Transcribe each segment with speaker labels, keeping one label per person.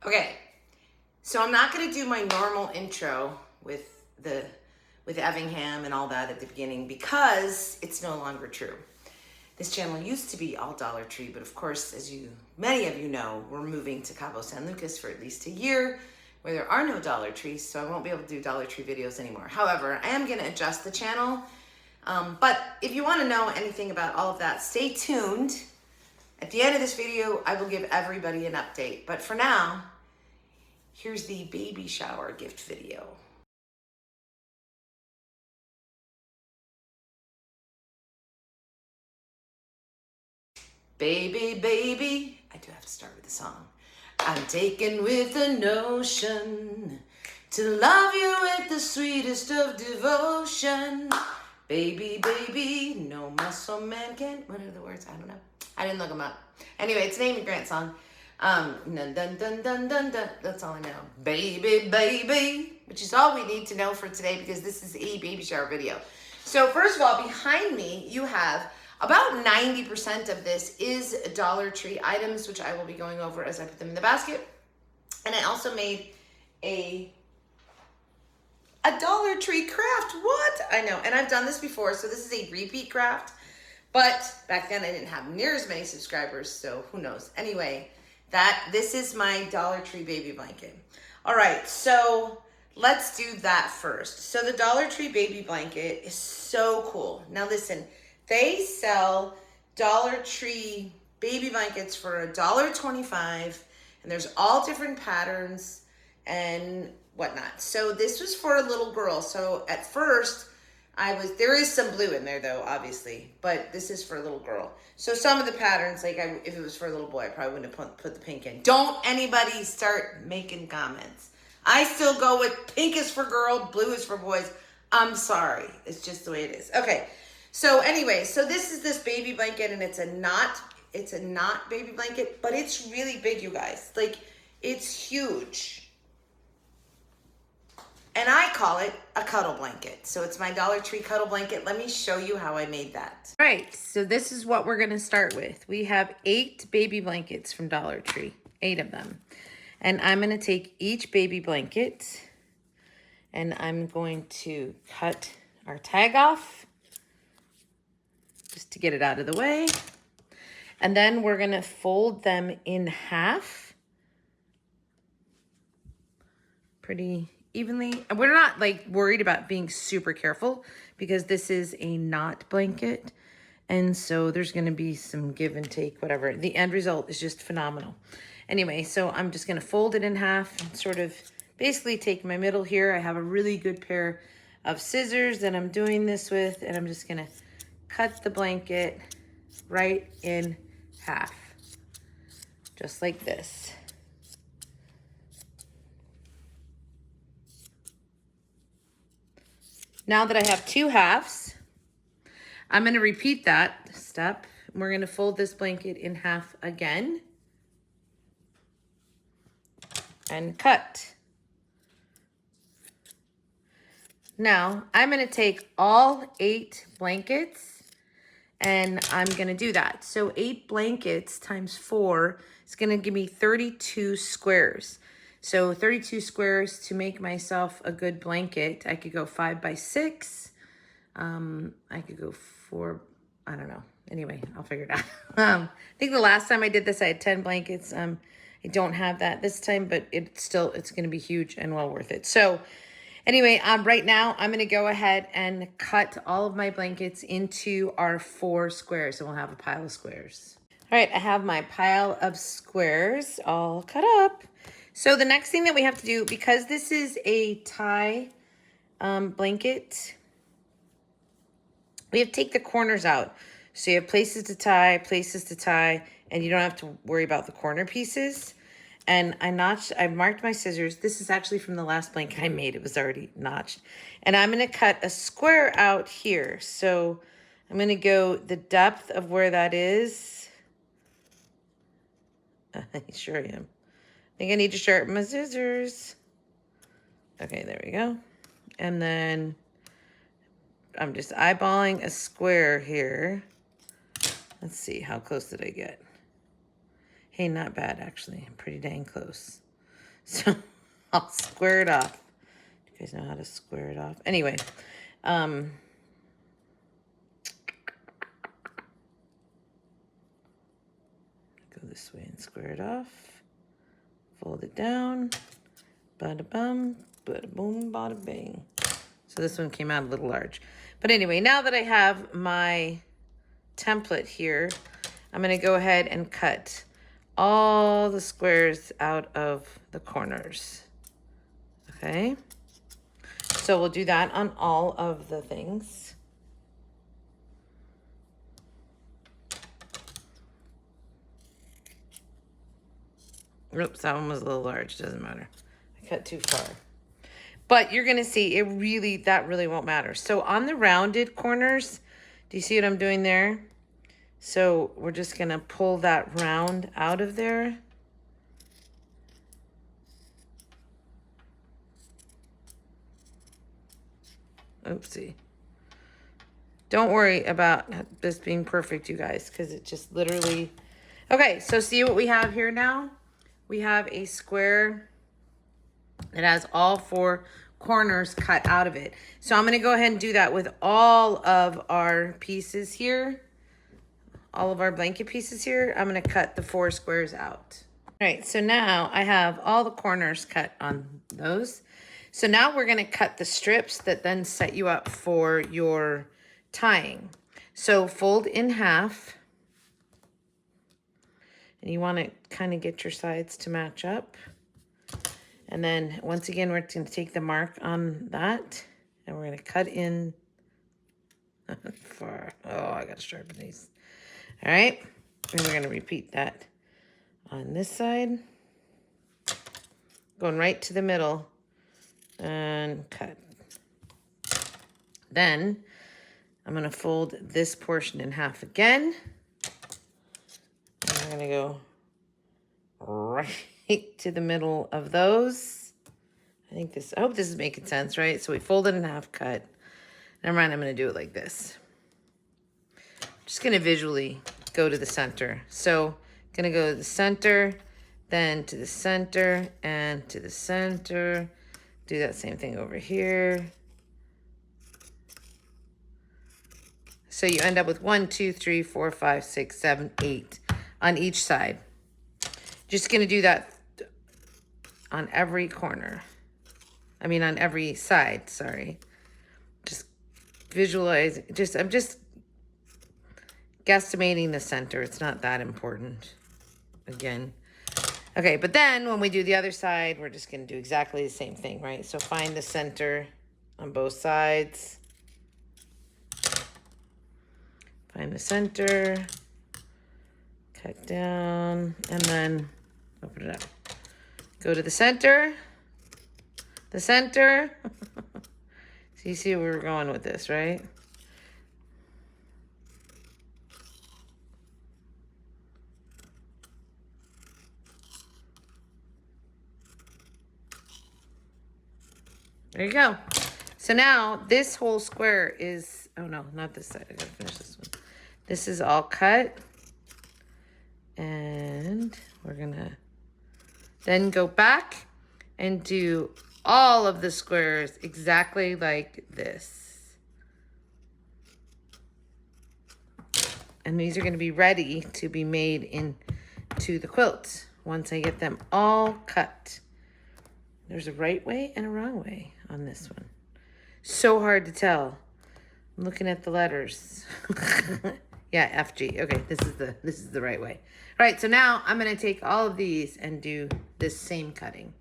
Speaker 1: Okay, so I'm not going to do my normal intro with Evingham and all that at the beginning because it's no longer true. This channel used to be all Dollar Tree, but of course, as many of you know, we're moving to Cabo San Lucas for at least a year where there are no Dollar Trees, so I won't be able to do Dollar Tree videos anymore. However, I am going to adjust the channel. But if you want to know anything about all of that, stay tuned. At the end of this video, I will give everybody an update. But for now, here's the baby shower gift video. Baby, baby, I do have to start with the song. I'm taken with the notion to love you with the sweetest of devotion. Baby, baby, no muscle man can. What are the words? I don't know. I didn't look them up. Anyway, it's an Amy Grant song. Dun, dun, dun, dun, dun, dun. That's all I know. Baby, baby, which is all we need to know for today because this is a baby shower video. So first of all, behind me, you have about 90% of this is Dollar Tree items, which I will be going over as I put them in the basket. And I also made a Dollar Tree craft. What? I know. And I've done this before, so this is a repeat craft. But back then I didn't have near as many subscribers, so who knows. Anyway, this is my Dollar Tree baby blanket. All right, so let's do that first. So the Dollar Tree baby blanket is so cool. Now listen, they sell Dollar Tree baby blankets for $1.25, and there's all different patterns and whatnot. So this was for a little girl. So at first there is some blue in there though, obviously, but this is for a little girl. So some of the patterns, like if it was for a little boy, I probably wouldn't have put the pink in. Don't anybody start making comments. I still go with pink is for girl, blue is for boys. I'm sorry. It's just the way it is. Okay. So anyway, so this is this baby blanket, and it's a knot baby blanket, but it's really big, you guys. Like, it's huge. And I call it a cuddle blanket. So it's my Dollar Tree cuddle blanket. Let me show you how I made that. All right, so this is what we're gonna start with. We have 8 baby blankets from Dollar Tree, 8 of them. And I'm gonna take each baby blanket and I'm going to cut our tag off just to get it out of the way. And then we're gonna fold them in half pretty evenly. And we're not like worried about being super careful because this is a knot blanket. And so there's gonna be some give and take, whatever. The end result is just phenomenal. Anyway, so I'm just gonna fold it in half and sort of basically take my middle here. I have a really good pair of scissors that I'm doing this with, and I'm just gonna cut the blanket right in half, just like this. Now that I have 2 halves, I'm gonna repeat that step. We're gonna fold this blanket in half again and cut. Now, I'm gonna take all 8 blankets and I'm gonna do that. So 8 blankets times 4 is gonna give me 32 squares. So 32 squares to make myself a good blanket. I could go 5 by 6. I could go 4, I don't know. Anyway, I'll figure it out. I think the last time I did this, I had 10 blankets. I don't have that this time, but it's gonna be huge and well worth it. So anyway, right now I'm gonna go ahead and cut all of my blankets into our 4 squares, and we'll have a pile of squares. All right, I have my pile of squares all cut up. So the next thing that we have to do, because this is a tie blanket, we have to take the corners out. So you have places to tie, and you don't have to worry about the corner pieces. And I marked my scissors. This is actually from the last blanket I made. It was already notched. And I'm gonna cut a square out here. So I'm gonna go the depth of where that is. I sure am. I think I need to sharpen my scissors. Okay, there we go. And then I'm just eyeballing a square here. Let's see, how close did I get? Hey, not bad, actually. I'm pretty dang close. So I'll square it off. Do you guys know how to square it off? Anyway, go this way and square it off. Fold it down. Bada bum, bada boom, bada bing. So this one came out a little large. But anyway, now that I have my template here, I'm going to go ahead and cut all the squares out of the corners. Okay. So we'll do that on all of the things. Oops, that one was a little large. Doesn't matter. I cut too far. But you're going to see that really won't matter. So on the rounded corners, do you see what I'm doing there? So we're just going to pull that round out of there. Oopsie. Don't worry about this being perfect, you guys, because it just literally... Okay, so see what we have here now? We have a square that has all 4 corners cut out of it. So I'm going to go ahead and do that with all of our pieces here. All of our blanket pieces here. I'm going to cut the 4 squares out. All right, so now I have all the corners cut on those. So now we're going to cut the strips that then set you up for your tying. So fold in half. And you want to kind of get your sides to match up. And then once again, we're going to take the mark on that. And we're going to cut in far. Oh, I got to sharpen these. All right. And we're going to repeat that on this side. Going right to the middle. And cut. Then I'm going to fold this portion in half again. And I'm going to go right to the middle of those. I hope this is making sense, right? So we fold it in half, cut. Never mind, I'm going to do it like this. Just going to visually go to the center. So going to go to the center, then to the center, and to the center. Do that same thing over here. So you end up with 1, 2, 3, 4, 5, 6, 7, 8 on each side. Just going to do that on every corner. I mean, on every side, sorry. Just visualize, I'm just guesstimating the center. It's not that important. Again. Okay, but then when we do the other side, we're just going to do exactly the same thing, right? So find the center on both sides. Find the center. Cut down. And then open it up. Go to the center. The center. So you see where we're going with this, right? There you go. So now this whole square is, oh no, not this side. I gotta finish this one. This is all cut. And we're gonna then go back and do all of the squares exactly like this. And these are gonna be ready to be made into the quilt once I get them all cut. There's a right way and a wrong way on this one. So hard to tell. I'm looking at the letters. Yeah, FG. Okay, this is the right way. All right, so now I'm going to take all of these and do this same cutting.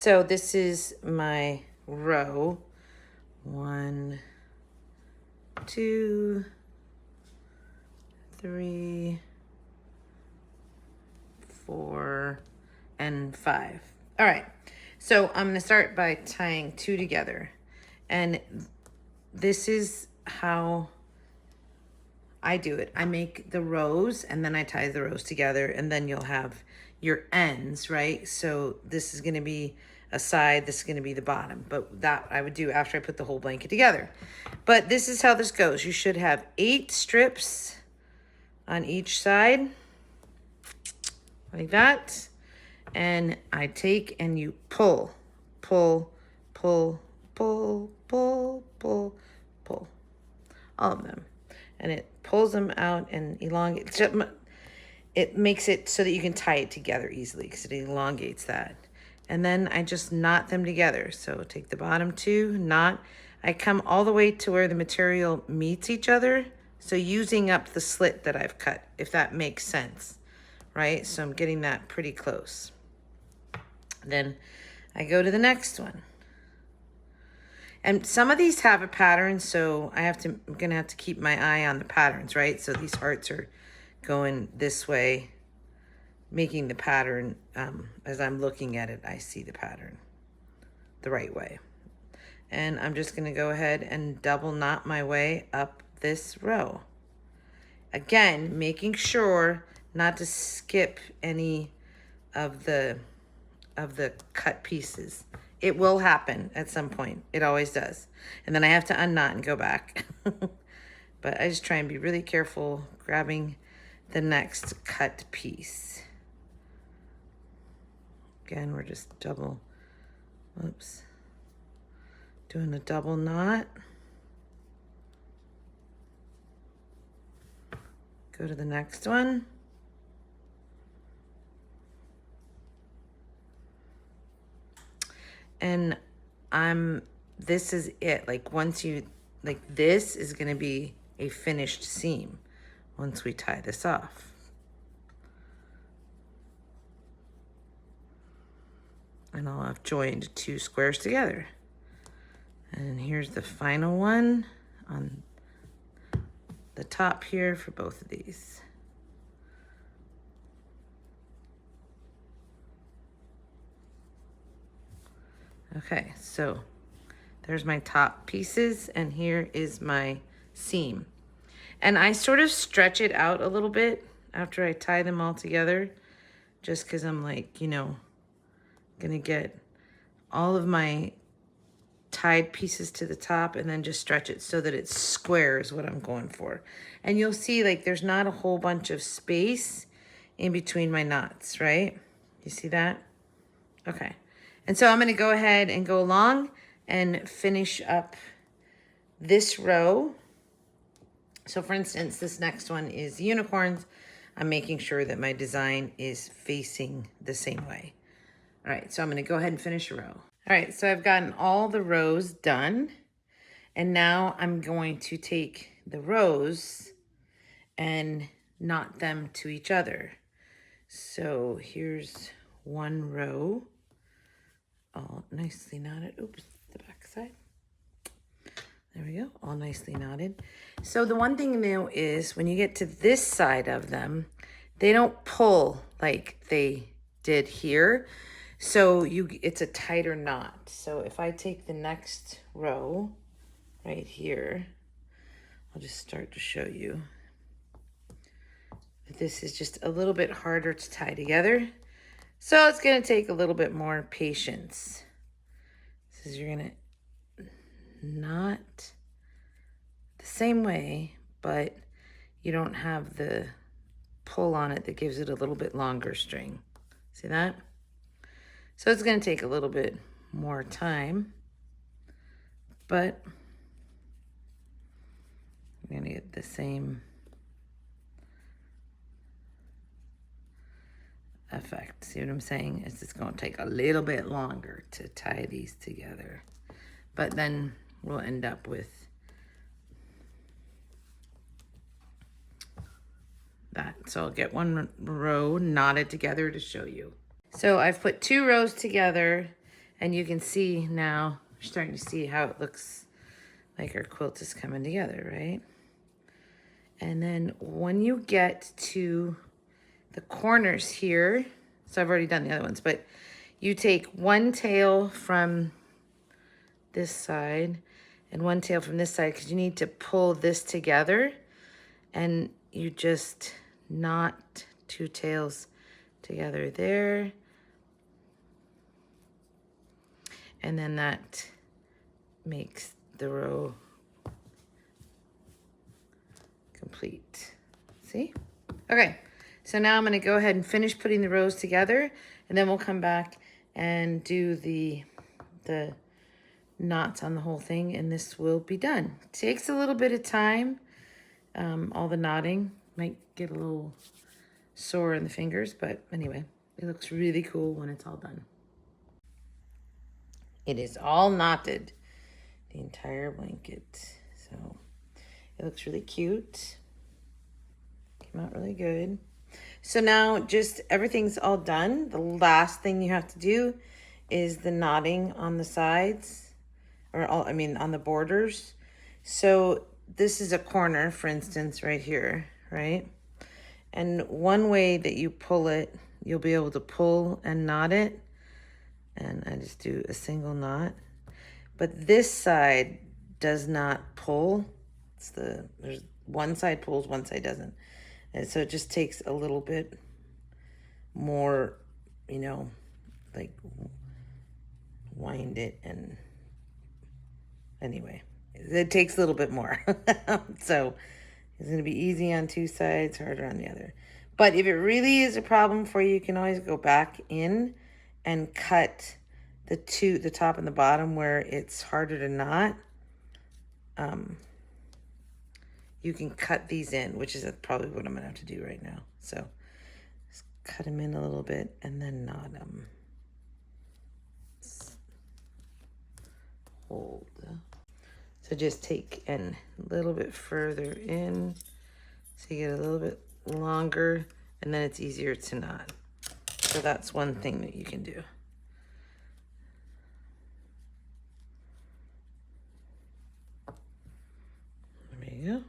Speaker 1: So this is my row. 1, 2, 3, 4, and 5. All right, so I'm gonna start by tying 2 together. And this is how I do it. I make the rows and then I tie the rows together, and then you'll have your ends, right? So this is gonna be a side, this is gonna be the bottom, but that I would do after I put the whole blanket together. But this is how this goes. You should have 8 strips on each side, like that. And I take and you pull, pull, pull, pull, pull, pull, pull, all of them. And it pulls them out and elongates. It makes it so that you can tie it together easily because it elongates that. And then I just knot them together. So take the bottom 2, knot. I come all the way to where the material meets each other. So using up the slit that I've cut, if that makes sense, right? So I'm getting that pretty close. Then I go to the next one. And some of these have a pattern, so I'm gonna have to keep my eye on the patterns, right? So these hearts are going this way, making the pattern, as I'm looking at it, I see the pattern the right way. And I'm just gonna go ahead and double knot my way up this row. Again, making sure not to skip any of the cut pieces. It will happen at some point. It always does. And then I have to unknot and go back. But I just try and be really careful grabbing the next cut piece. Again, we're just doing a double knot. Go to the next one. And this is it. Like this is gonna be a finished seam once we tie this off. And I'll have joined 2 squares together. And here's the final one on the top here for both of these. Okay, so there's my top pieces and here is my seam. And I sort of stretch it out a little bit after I tie them all together, just because I'm like, you know, gonna get all of my tied pieces to the top and then just stretch it so that it's square is what I'm going for. And you'll see like there's not a whole bunch of space in between my knots, right? You see that? Okay. And so I'm gonna go ahead and go along and finish up this row. So for instance, this next one is unicorns. I'm making sure that my design is facing the same way. All right, so I'm gonna go ahead and finish a row. All right, so I've gotten all the rows done. And now I'm going to take the rows and knot them to each other. So here's one row, all nicely knotted. Oops, the back side. There we go, all nicely knotted. So the one thing new is when you get to this side of them, they don't pull like they did here. So it's a tighter knot. So if I take the next row right here, I'll just start to show you. This is just a little bit harder to tie together. So it's gonna take a little bit more patience. So you're gonna knot the same way, but you don't have the pull on it that gives it a little bit longer string. See that? So it's gonna take a little bit more time, but you're gonna get the same effect. See what I'm saying? It's just gonna take a little bit longer to tie these together, but then we'll end up with that. So I'll get one row knotted together to show you. So I've put 2 rows together and you can see now, you're starting to see how it looks like our quilt is coming together, right? And then when you get to the corners here, so I've already done the other ones, but you take one tail from this side and one tail from this side because you need to pull this together, and you just knot 2 tails together there. And then that makes the row complete. See? Okay, so now I'm gonna go ahead and finish putting the rows together, and then we'll come back and do the knots on the whole thing, and this will be done. Takes a little bit of time. All the knotting might get a little sore in the fingers, but anyway, it looks really cool when it's all done. It is all knotted, the entire blanket. So it looks really cute. Came out really good. So now just everything's all done. The last thing you have to do is the knotting on the sides, or on the borders. So this is a corner, for instance, right here, right? And one way that you pull it, you'll be able to pull and knot it. And I just do a single knot. But this side does not pull. There's one side pulls, one side doesn't. And so it just takes a little bit more, like wind it, and anyway, it takes a little bit more. So it's going to be easy on two sides, harder on the other. But if it really is a problem for you, you can always go back in and cut the top and the bottom where it's harder to knot. You can cut these in, which is probably what I'm gonna have to do right now. So just cut them in a little bit and then knot them. Hold. So just take a little bit further in, so you get a little bit longer, and then it's easier to knot. So that's one thing that you can do. There you go.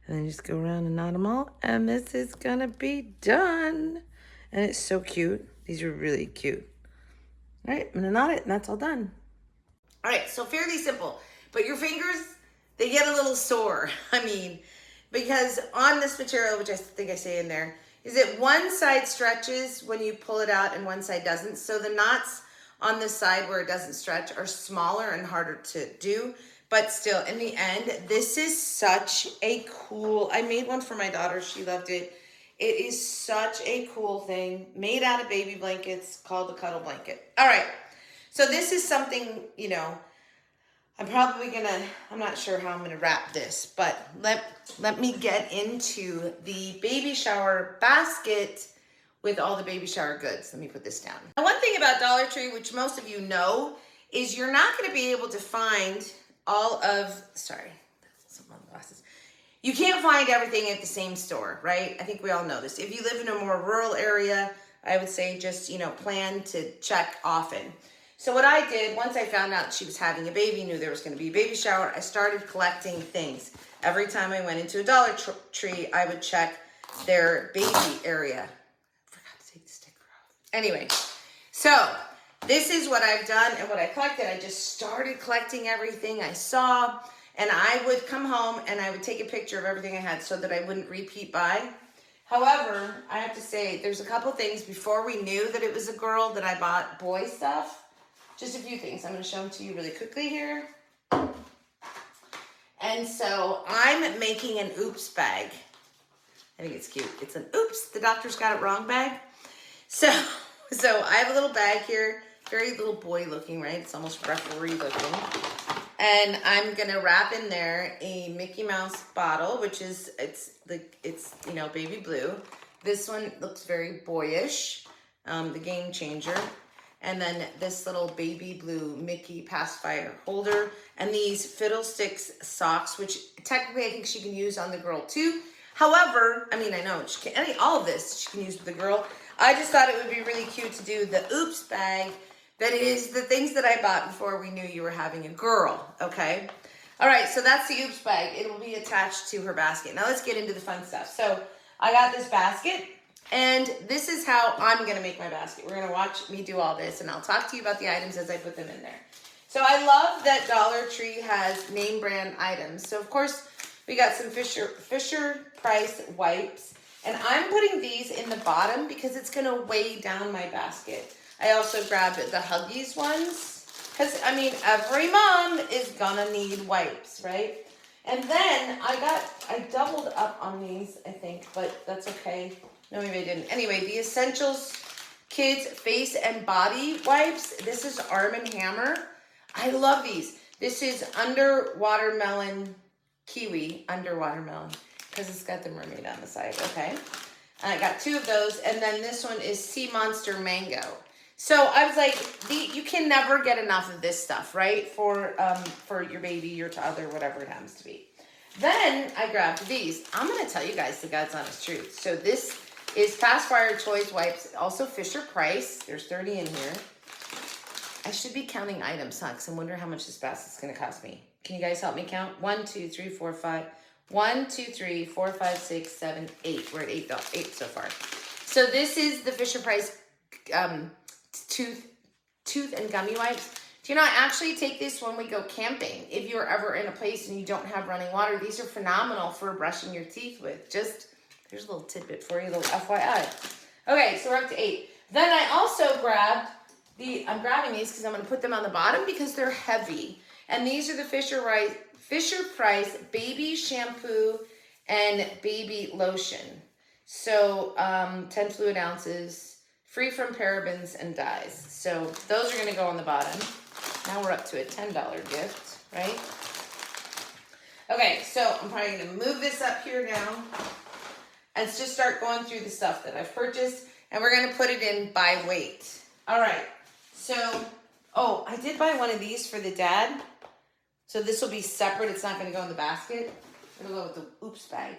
Speaker 1: And then just go around and knot them all, and this is gonna be done. And it's so cute. These are really cute. All right, I'm gonna knot it, and that's all done. All right, so fairly simple, but your fingers, they get a little sore. Because on this material, which I think I say in there, is that one side stretches when you pull it out and one side doesn't. So the knots on the side where it doesn't stretch are smaller and harder to do. But still, in the end, this is such a cool, I made one for my daughter. She loved it. It is such a cool thing made out of baby blankets called the Cuddle Blanket. All right. So this is something, I'm not sure how I'm going to wrap this, but let me get into the baby shower basket with all the baby shower goods. Let me put this down. Now, one thing about Dollar Tree, which most of you know, is you're not going to be able to find you can't find everything at the same store, right? I think we all know this. If you live in a more rural area, I would say just, plan to check often. So what I did, once I found out she was having a baby, knew there was going to be a baby shower, I started collecting things. Every time I went into a Dollar Tree, I would check their baby area. I forgot to take the sticker off. Anyway, so this is what I've done and what I collected. I just started collecting everything I saw, and I would come home and I would take a picture of everything I had so that I wouldn't repeat buy. However, I have to say there's a couple things before we knew that it was a girl that I bought boy stuff. Just a few things. I'm going to show them to you really quickly here. And so I'm making an oops bag. I think it's cute. It's an oops, the doctor's got it wrong bag. So I have a little bag here, very little boy looking, right? It's almost referee looking. And I'm gonna wrap in there a Mickey Mouse bottle, which is, it's baby blue. This one looks very boyish, the Game Changer. And then this little baby blue Mickey pacifier holder, and these Fiddlesticks socks, which technically I think she can use on the girl too. However, I know she can, all of this she can use with the girl. I just thought it would be really cute to do the oops bag. That is the things that I bought before we knew you were having a girl, okay? All right, so that's the oops bag. It will be attached to her basket. Now let's get into the fun stuff. So I got this basket, and this is how I'm gonna make my basket. We're gonna watch me do all this, and I'll talk to you about the items as I put them in there. So I love that Dollar Tree has name brand items. So of course, We got some Fisher Price wipes. And I'm putting these in the bottom because it's going to weigh down my basket. I also grabbed the Huggies ones. Because, I mean, every mom is going to need wipes, right? And then I doubled up on these, I think. But that's okay. No, maybe I didn't. Anyway, the Essentials Kids Face and Body Wipes. This is Arm & Hammer. I love these. This is Underwater Melon Kiwi. Underwater Melon. Because it's got the mermaid on the side, okay? I got 2 of those, and then this one is Sea Monster Mango. So I was like, you can never get enough of this stuff, right? For your baby, your toddler, whatever it happens to be. Then I grabbed these. I'm gonna tell you guys the God's honest truth. So this is Pacifier Toys Wipes, also Fisher Price. There's 30 in here. I should be counting items, huh? Because I wonder how much this basket's gonna cost me. Can you guys help me count? 1, 2, 3, 4, 5. 1, 2, 3, 4, 5, 6, 7, 8. We're at 8 so far. So this is the Fisher Price tooth and gummy wipes. Do you know, I actually take this when we go camping. If you're ever in a place and you don't have running water, these are phenomenal for brushing your teeth with. Just, here's a little tidbit for you, a little FYI. Okay, so we're up to 8. Then I also grabbed I'm grabbing these because I'm going to put them on the bottom because they're heavy. And these are the Fisher Price baby shampoo and baby lotion. So 10 fluid ounces, free from parabens and dyes. So those are going to go on the bottom. Now we're up to a $10 gift, right? Okay, so I'm probably going to move this up here now and just start going through the stuff that I've purchased. And we're going to put it in by weight. All right, so, I did buy one of these for the dad. So this will be separate. It's not going to go in the basket. It'll go with the Oops bag.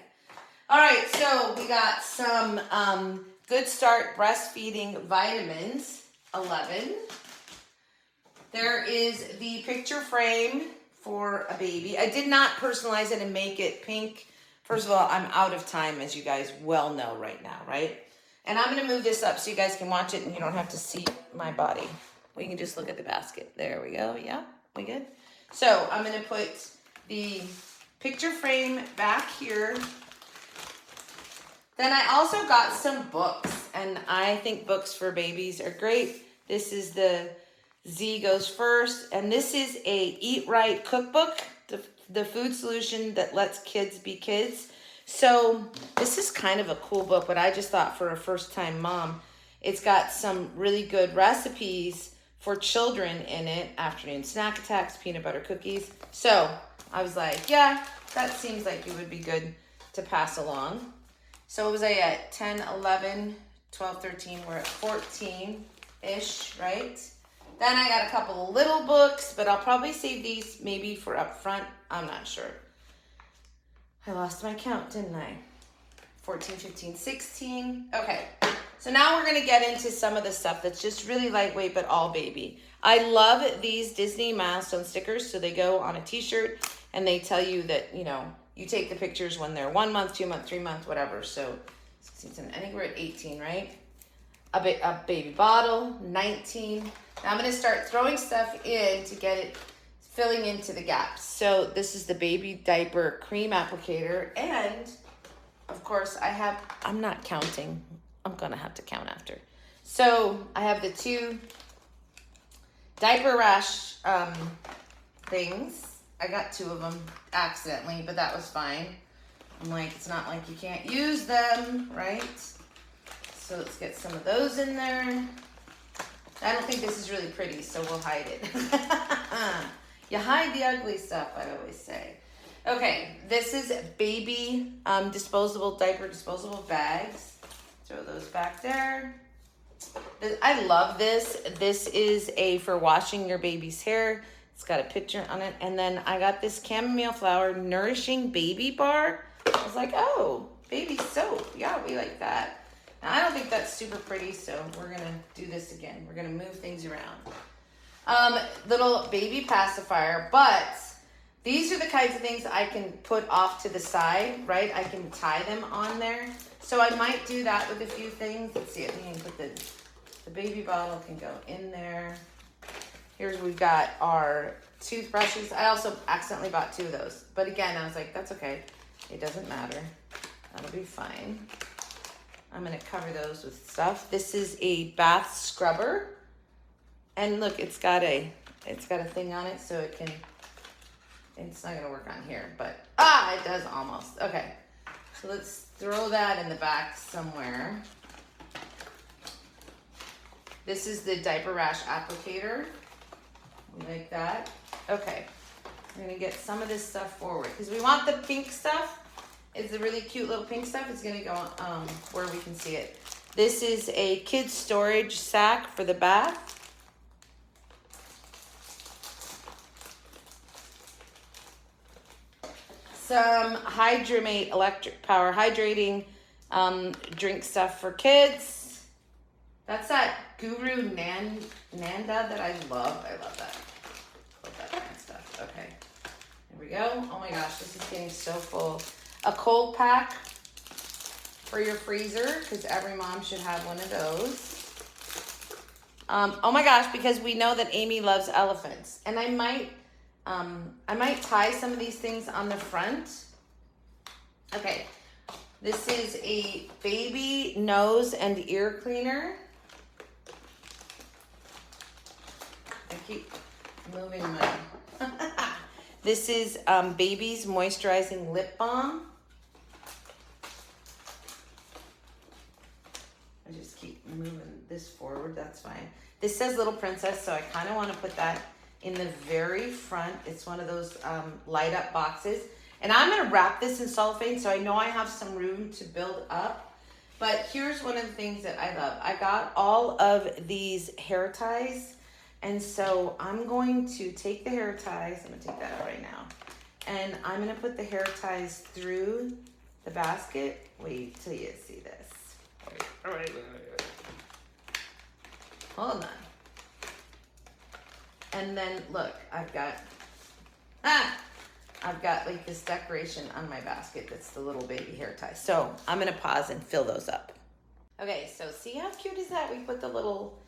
Speaker 1: All right, so we got some Good Start breastfeeding vitamins, 11. There is the picture frame for a baby. I did not personalize it and make it pink. First of all, I'm out of time, as you guys well know right now, right? And I'm going to move this up so you guys can watch it and you don't have to see my body. We can just look at the basket. There we go. Yeah, we good? So I'm going to put the picture frame back here. Then I also got some books, and I think books for babies are great. This is the Z Goes First, and this is a Eat Right cookbook, the food solution that lets kids be kids. So this is kind of a cool book, but I just thought for a first-time mom, it's got some really good recipes for children in it. Afternoon snack attacks, peanut butter cookies. So I was like, yeah, that seems like it would be good to pass along. So what was I at? 10, 11, 12, 13. We're at 14-ish, right? Then I got a couple of little books, but I'll probably save these maybe for up front. I'm not sure. I lost my count, didn't I? 14, 15, 16. Okay. So now we're going to get into some of the stuff that's just really lightweight, but all baby. I love these Disney milestone stickers. So they go on a t-shirt and they tell you that, you know, you take the pictures when they're 1 month, 2 month, 3 month, whatever. So 16, I think we're at 18, right? A baby bottle, 19. Now I'm going to start throwing stuff in to get it filling into the gaps. So this is the baby diaper cream applicator. And of course I'm not counting. I'm going to have to count after. So I have the 2 diaper rash things. I got 2 of them accidentally, but that was fine. I'm like, it's not like you can't use them, right? So let's get some of those in there. I don't think this is really pretty, so we'll hide it. You hide the ugly stuff, I always say. Okay, this is baby disposable bags. Throw those back there. I love this. This is for washing your baby's hair. It's got a picture on it. And then I got this chamomile flower nourishing baby bar. I was like, oh, baby soap. Yeah, we like that. Now, I don't think that's super pretty, so we're going to do this again. We're going to move things around. Little baby pacifier, but these are the kinds of things I can put off to the side, right? I can tie them on there. So I might do that with a few things. Let's see, I think I can put the baby bottle can go in there. Here's, we've got our toothbrushes. I also accidentally bought 2 of those. But again, I was like, that's okay. It doesn't matter. That'll be fine. I'm gonna cover those with stuff. This is a bath scrubber. And look, it's got a thing on it so it can, it's not gonna work on here, but it does almost. Okay, so let's throw that in the back somewhere. This is the diaper rash applicator. We like that. Okay, we're gonna get some of this stuff forward because we want the pink stuff. It's the really cute little pink stuff. It's gonna go where we can see it. This is a kid's storage sack for the bath. Some Hydramate electric power hydrating drink stuff for kids. That's that Guru Nanda that I love. I love that. Love that kind of stuff. Okay, here we go. Oh my gosh, this is getting so full. A cold pack for your freezer, because every mom should have one of those. Oh my gosh, because we know that Amy loves elephants. And I might tie some of these things on the front. Okay, this is a baby nose and ear cleaner. I keep moving my... This is Baby's Moisturizing Lip Balm. I just keep moving this forward, that's fine. This says Little Princess, so I kind of want to put that in the very front. It's one of those light up boxes. And I'm going to wrap this in cellophane, so I know I have some room to build up. But here's one of the things that I love. I got all of these hair ties. And so I'm going to take the hair ties. I'm going to take that out right now. And I'm going to put the hair ties through the basket. Wait till you see this. Wait. Hold on. And then look, I've got like this decoration on my basket that's the little baby hair ties. So I'm gonna pause and fill those up. Okay, so see how cute is that? We put the little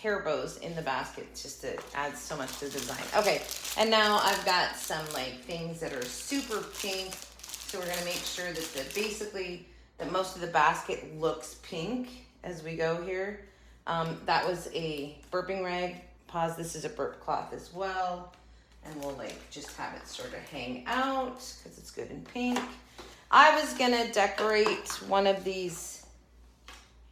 Speaker 1: hair bows in the basket just to add so much to the design. Okay, and now I've got some like things that are super pink. So we're gonna make sure that that most of the basket looks pink as we go here. That was a burping rag. Pause, this is a burp cloth as well. And we'll like just have it sort of hang out because it's good in pink. I was gonna decorate one of these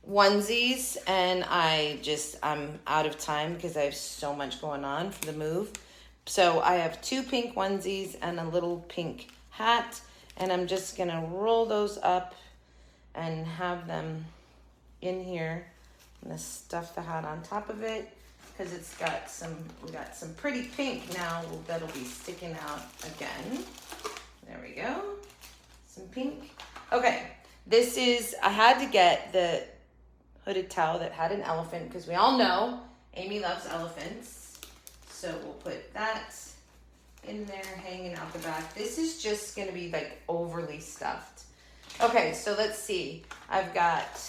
Speaker 1: onesies and I'm out of time because I have so much going on for the move. So I have 2 pink onesies and a little pink hat, and I'm just gonna roll those up and have them in here. I'm gonna stuff the hat on top of it because we got some pretty pink now that'll be sticking out again. There we go, some pink. Okay, I had to get the hooded towel that had an elephant because we all know Amy loves elephants. So we'll put that in there, hanging out the back. This is just gonna be like overly stuffed. Okay, so let's see. I've got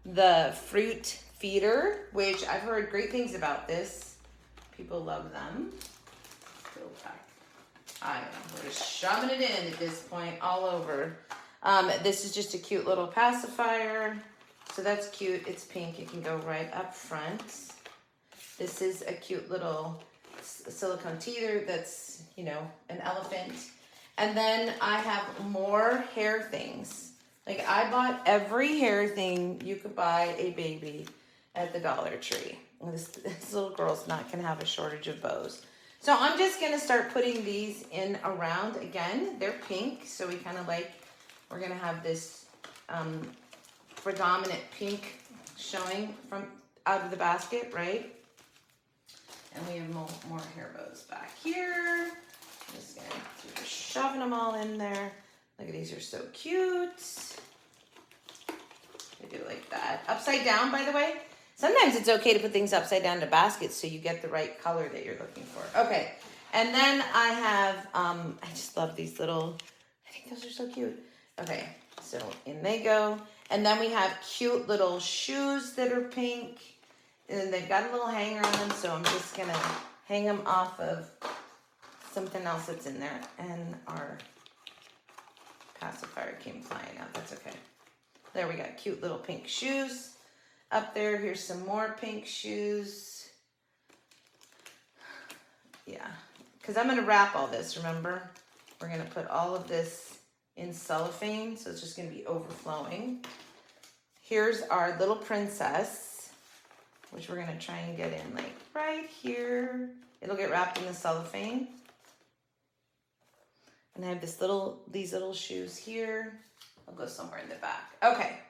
Speaker 1: the fruit feeder, which I've heard great things about this. People love them. I don't know, we're just shoving it in at this point all over. This is just a cute little pacifier. So that's cute, it's pink, it can go right up front. This is a cute little silicone teether that's, an elephant. And then I have more hair things. Like I bought every hair thing you could buy a baby at the Dollar Tree. This little girl's not gonna have a shortage of bows. So I'm just gonna start putting these in around. Again, they're pink, so we're gonna have this predominant pink showing from out of the basket, right? And we have more hair bows back here. I'm just gonna keep shoving them all in there. Look at these, are so cute. I do like that. Upside down, by the way. Sometimes it's okay to put things upside down in baskets so you get the right color that you're looking for. Okay, and then I have, I just love these little, I think those are so cute. Okay, so in they go. And then we have cute little shoes that are pink. And they've got a little hanger on them, so I'm just gonna hang them off of something else that's in there. And our pacifier came flying out. That's okay. There we got cute little pink shoes up there. Here's some more pink shoes. Yeah, because I'm going to wrap all this, remember? We're going to put all of this in cellophane, so it's just going to be overflowing. Here's our little princess, which we're going to try and get in like right here. It'll get wrapped in the cellophane. And I have these little shoes here. I'll go somewhere in the back. Okay.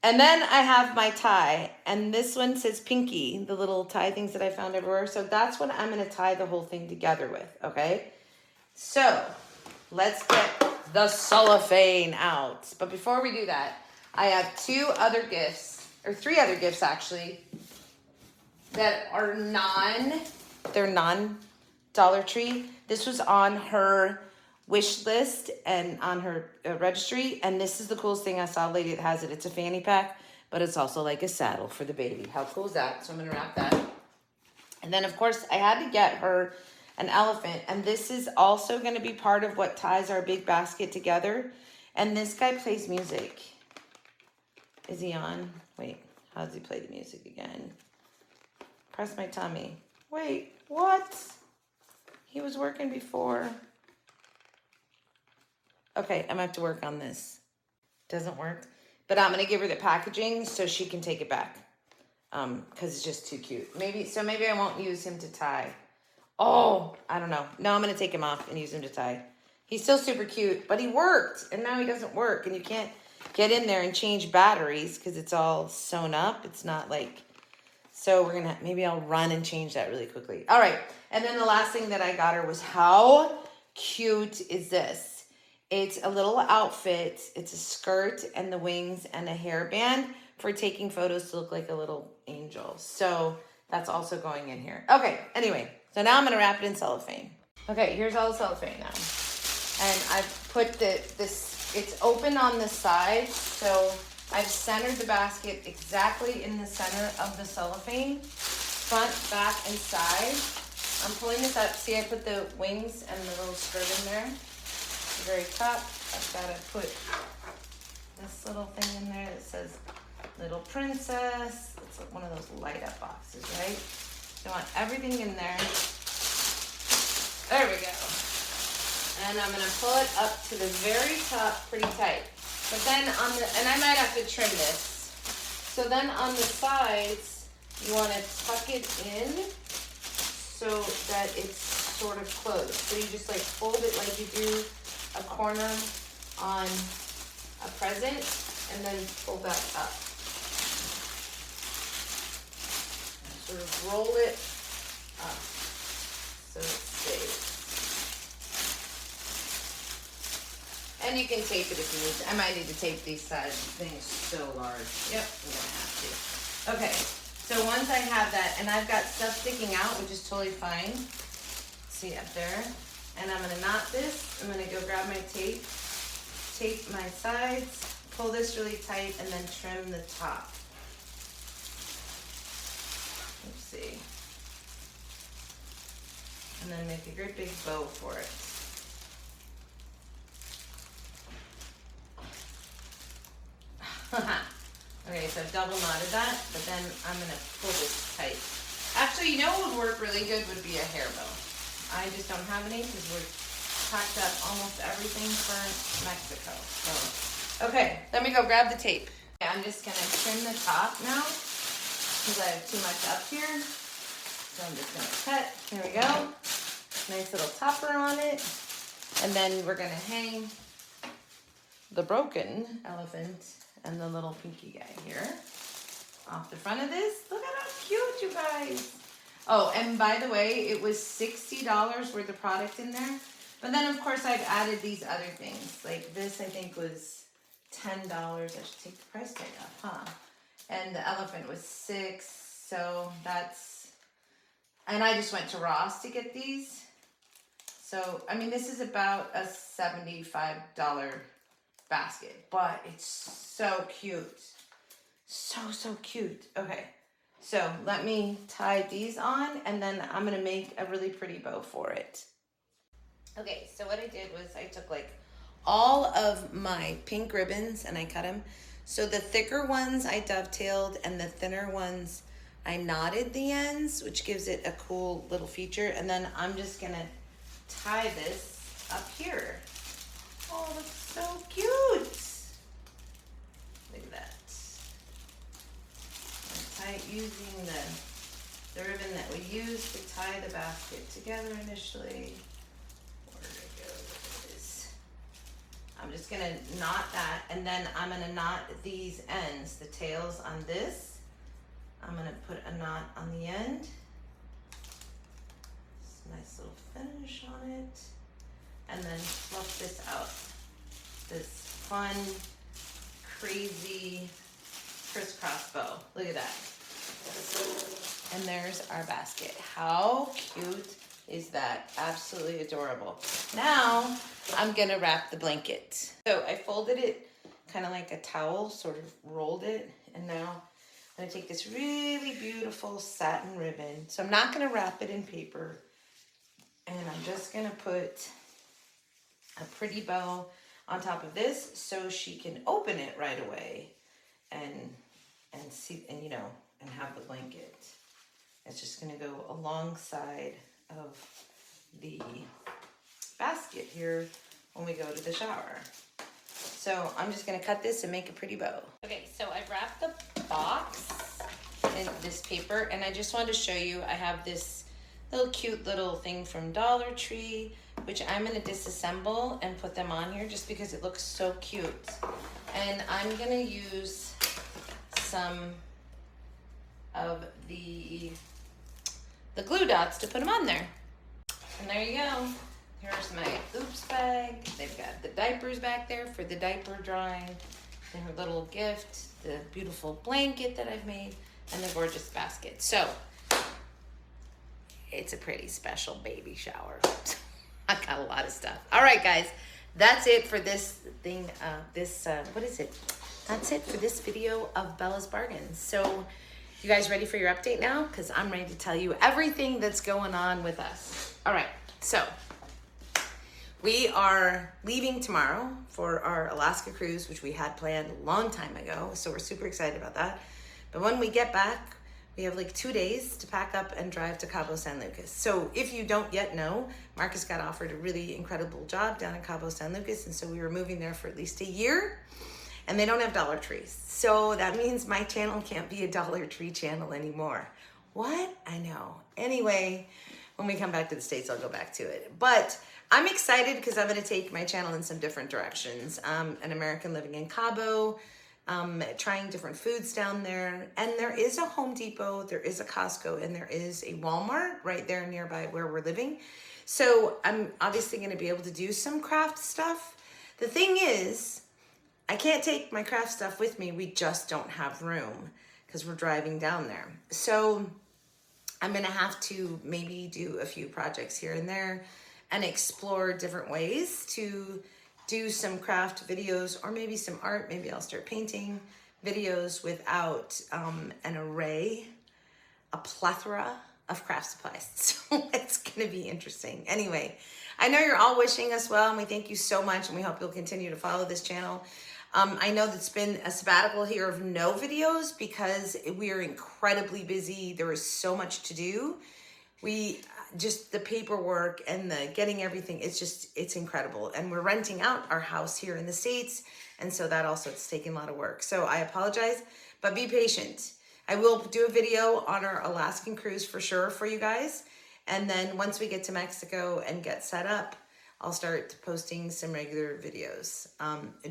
Speaker 1: And then I have my tie, and this one says Pinky, the little tie things that I found everywhere. So that's what I'm going to tie the whole thing together with, okay? So let's get the cellophane out. But before we do that, I have three other gifts actually, that are non-Dollar Tree. This was on her wish list and on her registry, and this is the coolest thing. I saw a lady that has it. It's a fanny pack, but it's also like a saddle for the baby. How cool is that? So I'm gonna wrap that. And then of course I had to get her an elephant, and this is also gonna be part of what ties our big basket together. And this guy plays music. Is he on? Wait, how does he play the music again? Press my tummy. Wait, what? He was working before. Okay, I'm gonna have to work on this. Doesn't work. But I'm gonna give her the packaging so she can take it back. Because it's just too cute. Maybe I won't use him to tie. Oh, I don't know. No, I'm gonna take him off and use him to tie. He's still super cute, but he worked, and now he doesn't work, and you can't get in there and change batteries because it's all sewn up. It's not like, so maybe I'll run and change that really quickly. All right, and then the last thing that I got her was, how cute is this? It's a little outfit. It's a skirt and the wings and a hairband for taking photos to look like a little angel. So that's also going in here. Okay, anyway, so now I'm gonna wrap it in cellophane. Okay, here's all the cellophane now. And I've put it's open on the sides, so I've centered the basket exactly in the center of the cellophane, front, back, and side. I'm pulling this up. See, I put the wings and the little skirt in there. The very top, I've got to put this little thing in there that says Little Princess. It's like one of those light up boxes, right? So I want everything in there. There we go. And I'm gonna pull it up to the very top pretty tight. But then and I might have to trim this. So then on the sides, you wanna tuck it in so that it's sort of closed. So you just like fold it like you do a corner on a present, and then pull back up. Sort of roll it up so it stays. And you can tape it if you need to. I might need to tape these sides. This thing is so large. Yep, I'm gonna have to. Okay, so once I have that, and I've got stuff sticking out, which is totally fine. See up there? And I'm gonna knot this. I'm gonna go grab my tape my sides, pull this really tight, and then trim the top. Let's see. And then make a great big bow for it. Okay, so I've double knotted that, but then I'm gonna pull this tight. Actually, you know what would work really good would be a hair bow. I just don't have any because we're packed up almost everything for Mexico. So, okay, let me go grab the tape. Okay, I'm just gonna trim the top now because I have too much up here. So I'm just gonna cut. Here we go. Nice little topper on it. And then we're gonna hang the broken elephant and the little pinky guy here off the front of this. Look at how cute, you guys. Oh, and by the way, it was $60 worth of product in there. But then, of course, I've added these other things. Like this, I think, was $10. I should take the price tag off, huh? And the elephant was $6. So that's... And I just went to Ross to get these. So, I mean, this is about a $75 basket. But it's so cute. So cute. Okay. So let me tie these on, and then I'm gonna make a really pretty bow for it. Okay, so what I did was I took like all of my pink ribbons and I cut them. So the thicker ones I dovetailed and the thinner ones I knotted the ends, which gives it a cool little feature. And then I'm just gonna tie this up here. Oh, it looks so cute. Look at that. I tie it using the ribbon that we used to tie the basket together initially. Where did it go? There it is. I'm just gonna knot that, and then I'm gonna knot these ends, the tails on this. I'm gonna put a knot on the end. Just a nice little finish on it. And then fluff this out. This fun, crazy crisscross bow. Look at that. And there's our basket. How cute is that? Absolutely adorable. Now I'm gonna wrap the blanket. So I folded it kind of like a towel, sort of rolled it, and now I'm gonna take this really beautiful satin ribbon. So I'm not gonna wrap it in paper, and I'm just gonna put a pretty bow on top of this so she can open it right away and see, and you know, and have the blanket. It's just gonna go alongside of the basket here when we go to the shower. So I'm just gonna cut this and make a pretty bow. Okay, so I've wrapped the box in this paper, and I just wanted to show you, I have this little cute little thing from Dollar Tree, which I'm gonna disassemble and put them on here just because it looks so cute. And I'm gonna use some of the glue dots to put them on there. And there you go. Here's my oops bag. They've got the diapers back there for the diaper drawing, and her little gift, the beautiful blanket that I've made, and the gorgeous basket. So it's a pretty special baby shower. I got a lot of stuff. All right, guys, that's it for this thing. What is it? That's it for this video of Bella's Bargains. So you guys ready for your update now? Because I'm ready to tell you everything that's going on with us. All right, so we are leaving tomorrow for our Alaska cruise, which we had planned a long time ago. So we're super excited about that. But when we get back, we have like 2 days to pack up and drive to Cabo San Lucas. So if you don't yet know, Marcus got offered a really incredible job down in Cabo San Lucas. And so we were moving there for at least a year, and they don't have Dollar Trees. So that means my channel can't be a Dollar Tree channel anymore. What? I know. Anyway, when we come back to the States, I'll go back to it. But I'm excited because I'm gonna take my channel in some different directions. An American living in Cabo, trying different foods down there. And there is a Home Depot, there is a Costco, and there is a Walmart right there nearby where we're living. So I'm obviously gonna be able to do some craft stuff. The thing is, I can't take my craft stuff with me. We just don't have room because we're driving down there. So I'm gonna have to maybe do a few projects here and there and explore different ways to do some craft videos, or maybe some art. Maybe I'll start painting videos without a plethora of craft supplies. So it's gonna be interesting. Anyway, I know you're all wishing us well, and we thank you so much, and we hope you'll continue to follow this channel. I know that's been a sabbatical here of no videos because we are incredibly busy. There is so much to do. Just the paperwork and the getting everything, it's incredible. And we're renting out our house here in the States. And so that also it's taking a lot of work. So I apologize, but be patient. I will do a video on our Alaskan cruise for sure for you guys. And then once we get to Mexico and get set up, I'll start posting some regular videos.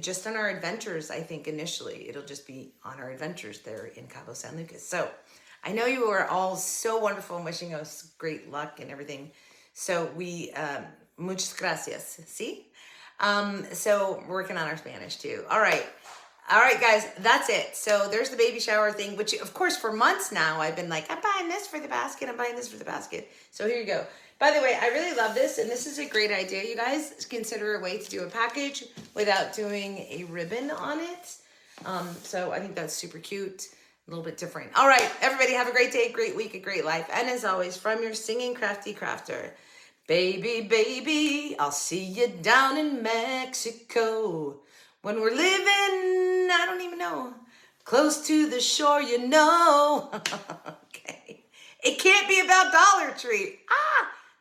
Speaker 1: Just on our adventures, I think initially, it'll just be on our adventures there in Cabo San Lucas. So I know you are all so wonderful and wishing us great luck and everything. So muchas gracias, ¿sí? So we're working on our Spanish too. All right, guys, that's it. So there's the baby shower thing, which of course for months now, I've been like, I'm buying this for the basket. I'm buying this for the basket. So here you go. By the way, I really love this, and this is a great idea, you guys. Consider a way to do a package without doing a ribbon on it. So I think that's super cute, a little bit different. All right, everybody have a great day, great week, a great life. And as always, from your singing crafty crafter, Baby, baby, I'll see you down in Mexico when we're living, I don't even know, close to the shore, you know. Okay. It can't be about Dollar Tree.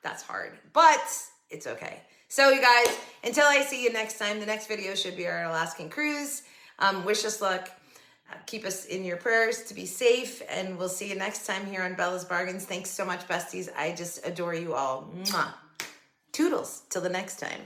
Speaker 1: That's hard, but it's okay. So you guys, until I see you next time, the next video should be our Alaskan cruise. Wish us luck. Keep us in your prayers to be safe, and we'll see you next time here on Bella's Bargains. Thanks so much, besties. I just adore you all. Mwah. Toodles. Till the next time.